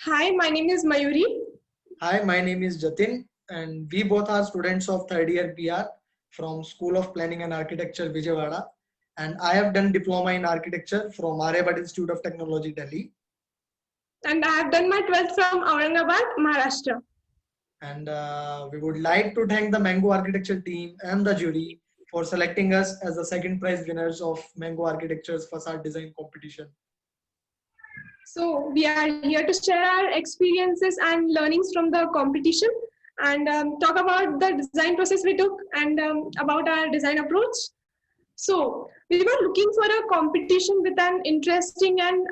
Hi, my name is Mayuri. Hi, my name is Jatin, and we both are students of third year PR from School of Planning and Architecture, Vijayawada. And I have done diploma in architecture from Aryabhatta Institute of Technology, Delhi. And I have done my 12th from Aurangabad, Maharashtra. And we would like to thank the Mango Architecture team and the jury for selecting us as the second prize winners of Mango Architecture's facade design competition. So, we are here to share our experiences and learnings from the competition and talk about the design process we took and about our design approach. So, we were looking for a competition with an interesting and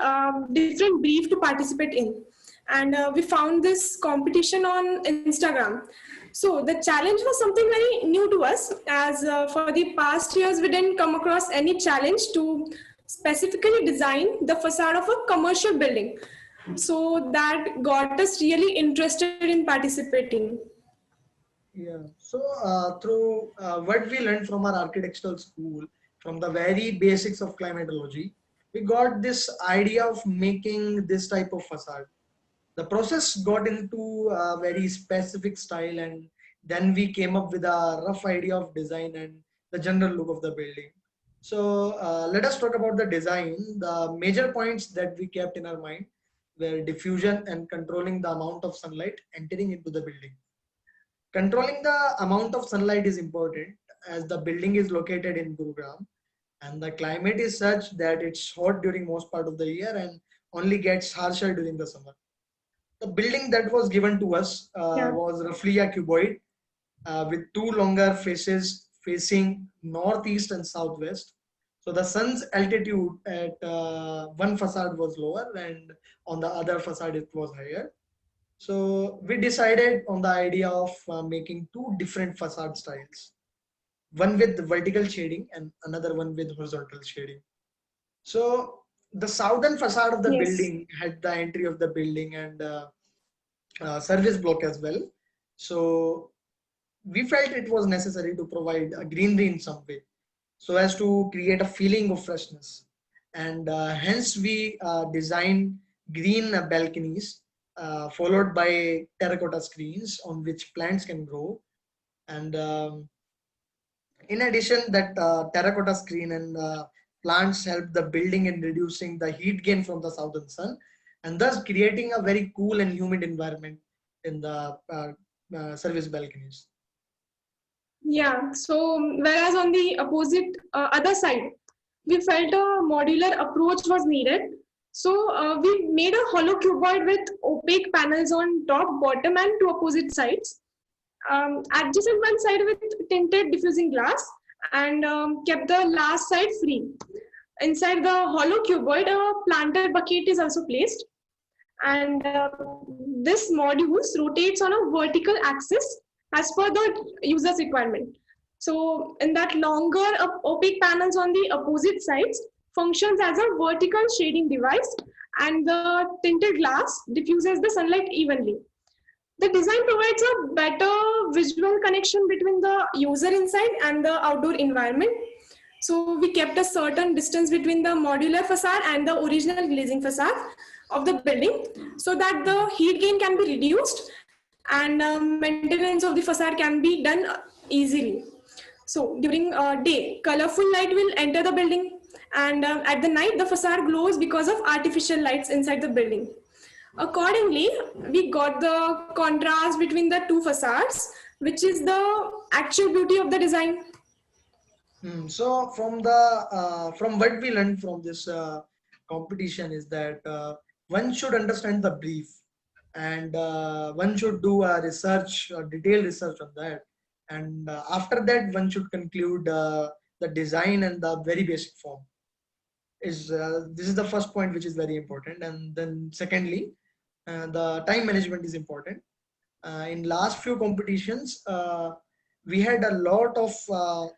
different brief to participate in. And we found this competition on Instagram. So, the challenge was something very new to us, as for the past years, we didn't come across any challenge to specifically design the facade of a commercial building. So, that got us really interested in participating. Yeah. So through what we learned from our architectural school, from the very basics of climatology, we got this idea of making this type of facade. The process got into a very specific style, and then we came up with a rough idea of design and the general look of the building. So let us talk about the design. The major points that we kept in our mind were diffusion and controlling the amount of sunlight entering into the building. Controlling the amount of sunlight is important as the building is located in Gurugram and the climate is such that it's hot during most part of the year and only gets harsher during the summer. The building that was given to us Yeah. was roughly a cuboid with two longer faces facing northeast and southwest. So the sun's altitude at one facade was lower and on the other facade it was higher. So we decided on the idea of making two different facade styles, one with vertical shading and another one with horizontal shading. So the southern facade of the Yes. building had the entry of the building and service block as well. So we felt it was necessary to provide a greenery in some way so as to create a feeling of freshness. And hence we designed green balconies followed by terracotta screens on which plants can grow. And in addition, that terracotta screen and plants help the building in reducing the heat gain from the southern sun and thus creating a very cool and humid environment in the service balconies. Yeah, so whereas on the opposite other side, we felt a modular approach was needed. So we made a hollow cuboid with opaque panels on top, bottom, and two opposite sides. Adjacent one side with tinted diffusing glass, and kept the last side free. Inside the hollow cuboid, a planter bucket is also placed, and this modules rotates on a vertical axis as per the user's requirement. So in that longer opaque panels on the opposite sides functions as a vertical shading device, and the tinted glass diffuses the sunlight evenly. The design provides a better visual connection between the user inside and the outdoor environment. So we kept a certain distance between the modular facade and the original glazing facade of the building so that the heat gain can be reduced and maintenance of the facade can be done easily. So during day, colorful light will enter the building, and at the night, the facade glows because of artificial lights inside the building. Accordingly, we got the contrast between the two facades, which is the actual beauty of the design. So from what we learned from this competition is that one should understand the brief and one should do a research, a detailed research on that, and after that one should conclude the design and the very basic form. Is this is the first point which is very important, and then secondly, the time management is important. In last few competitions, we had a lot of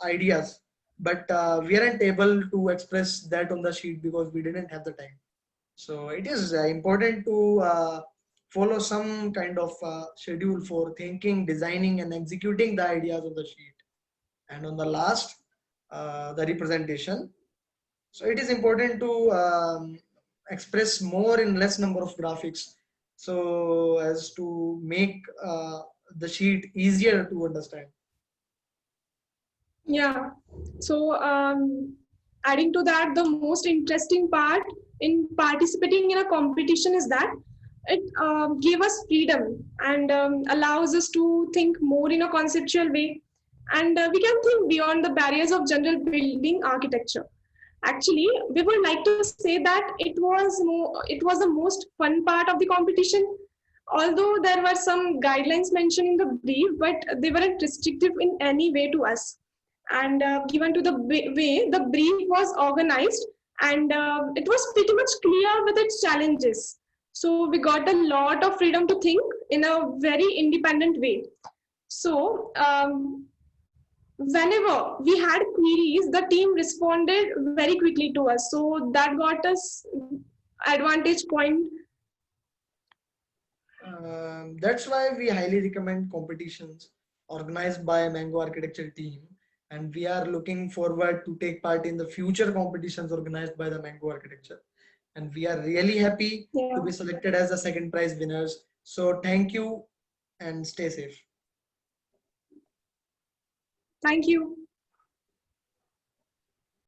ideas, but we aren't able to express that on the sheet because we didn't have the time. So it is important to follow some kind of schedule for thinking, designing, and executing the ideas on the sheet. And on the last, the representation. So it is important to express more in less number of graphics so as to make the sheet easier to understand. Yeah. So, adding to that, the most interesting part in participating in a competition is that it gave us freedom and allows us to think more in a conceptual way. And we can think beyond the barriers of general building architecture. Actually, we would like to say that it was the most fun part of the competition. Although there were some guidelines mentioned in the brief, but they weren't restrictive in any way to us. And given to the way the brief was organized, and it was pretty much clear with its challenges. So we got a lot of freedom to think in a very independent way. So whenever we had queries, the team responded very quickly to us. So that got us advantage point. That's why we highly recommend competitions organized by Mango Architecture team, and we are looking forward to take part in the future competitions organized by the Mango Architecture. And we are really happy Yeah. to be selected as the second prize winners. So thank you and stay safe. Thank you.